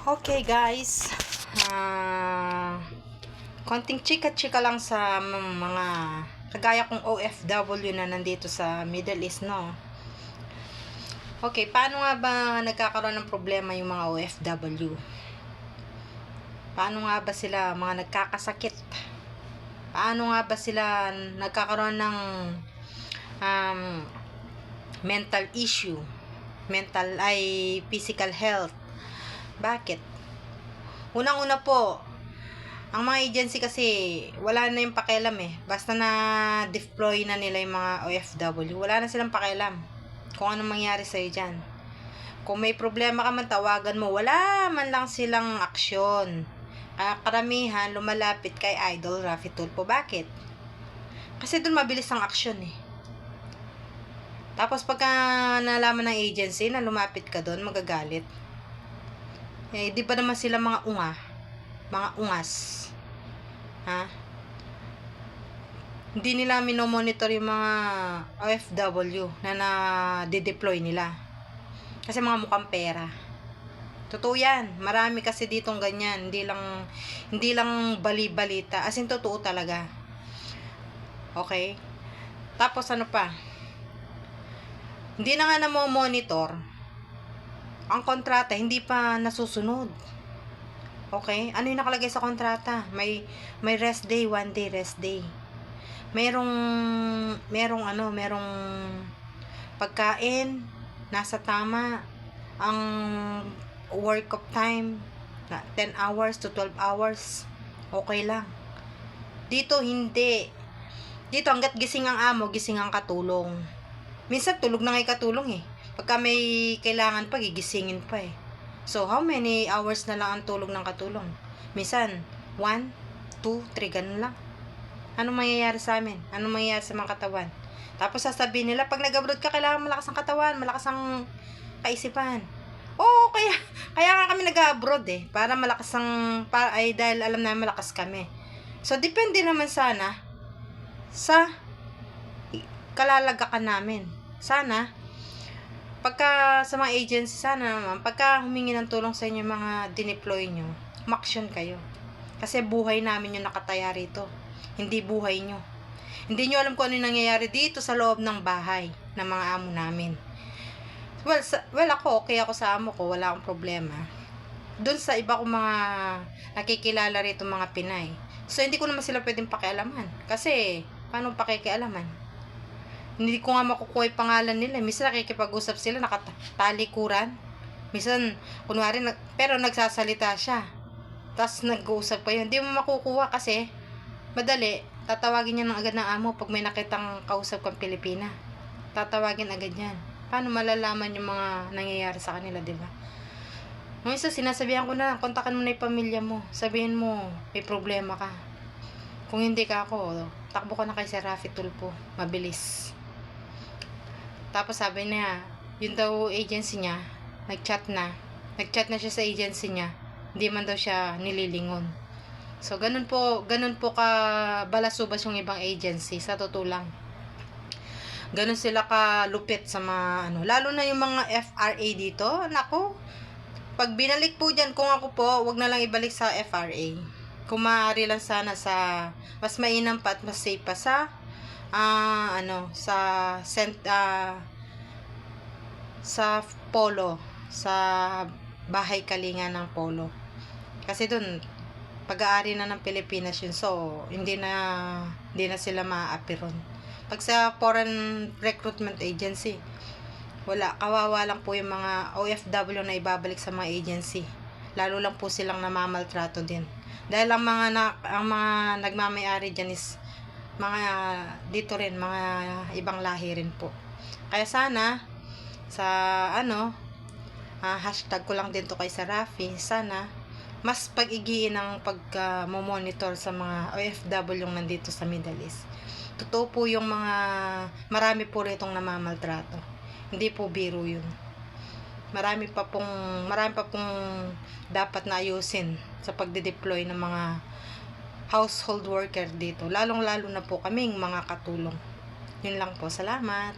Okay guys, konting chika-chika lang sa mga kagaya kong OFW na nandito sa Middle East, no? Okay, paano nga ba nagkakaroon ng problema yung mga OFW? Paano nga ba sila mga nagkakasakit? Paano nga ba sila nagkakaroon ng mental issue? Mental ay physical health. Bakit? Unang-una po, ang mga agency kasi wala na yung pakialam eh. Basta na deploy na nila yung mga OFW, wala na silang pakialam kung anong mangyari sa'yo dyan. Kung may problema ka man, tawagan mo, wala man lang silang aksyon. Karamihan lumalapit kay Idol Raffy Tulfo. Bakit? Kasi doon mabilis ang aksyon eh. Tapos pagka nalaman ng agency na lumapit ka doon, magagalit. Eh, di ba naman sila mga ungas? Ha? Hindi nila minomonitor yung mga OFW na na-deploy nila. Kasi mga mukhang pera. Totoo yan. Marami kasi ditong ganyan. Hindi lang bali-balita. As in, totoo talaga. Okay? Tapos ano pa? Hindi na nga na-monitor. Ang kontrata, hindi pa nasusunod. Okay? Ano yung nakalagay sa kontrata? May rest day, 1 day rest day. Merong pagkain, nasa tama, ang work of time, 10 hours to 12 hours, okay lang. Dito, hindi. Dito, hanggat gising ang amo, gising ang katulong. Minsan, tulog na nga yung katulong eh. Pagka may kailangan pa, gigisingin pa eh. So, how many hours na lang ang tulog ng katulong? Minsan, 1, 2, 3, ganun lang. Anong mangyayari sa amin? Anong mangyayari sa mga katawan? Tapos sasabihin nila, pag nag-abroad ka, kailangan malakas ang katawan, malakas ang kaisipan. Oo, kaya nga kami nag-abroad eh. Para malakas dahil alam na malakas kami. So, depende naman sana sa kalalagakan namin. Sana, pagka sa mga agency, sana naman, pagka humingi ng tulong sa inyo mga dineploy nyo, umaksyon kayo. Kasi buhay namin yung nakataya rito. Hindi buhay nyo. Hindi nyo alam kung ano yung nangyayari dito sa loob ng bahay ng mga amo namin. Well, okay ako sa amo ko, wala akong problema. Doon sa iba kong mga nakikilala rito mga Pinay. So, hindi ko naman sila pwedeng pakialaman. Kasi, paano pakikialaman? Hindi ko nga makukuha yung pangalan nila. Minsan nakikipag-usap sila, nakatalikuran. Minsan, kunwari, pero nagsasalita siya. Tapos nag-uusap pa yun. Hindi mo makukuha kasi, madali, tatawagin niya ng agad ng amo pag may nakitang kausap kang Pilipina. Tatawagin agad yan. Paano malalaman yung mga nangyayari sa kanila, di ba? Minsan, sinasabihan ko na, kontakan mo na yung pamilya mo. Sabihin mo, may problema ka. Kung hindi ka ako, takbo ka na kay Sir Raffy Tulfo. Mabilis. Tapos sabi niya, yun daw agency niya, nag-chat na siya sa agency niya, hindi man daw siya nililingon. So, ganun po ka balasubas yung ibang agency, sa totoo lang. Ganun sila ka lupit sa mga, lalo na yung mga FRA dito, nako, pag binalik po dyan, kung ako po, wag na lang ibalik sa FRA. Kung maaari lang sana sa, mas mainam pa at mas safe pa sa, sa Polo, sa bahay kalinga ng Polo. Kasi doon, pag-aari na ng Pilipinas yun. So, hindi na sila maa-appear ron. Pag sa foreign recruitment agency, wala, kawawa lang po yung mga OFW na ibabalik sa mga agency. Lalo lang po silang namamaltrato din. Dahil ang mga nagmamayari dyan is mga dito rin, mga ibang lahi rin po. Kaya sana sa hashtag ko lang din to kay Sir Raffy, sana mas pag-igiin ang pag-monitor sa mga OFW yung nandito sa Middle East. Totoo po yung marami po ritong namamaltrato. Hindi po biro yun. Marami pa pong dapat na ayusin sa pagde-deploy ng mga household worker dito. Lalong-lalo na po kaming mga katulong. Yun lang po. Salamat.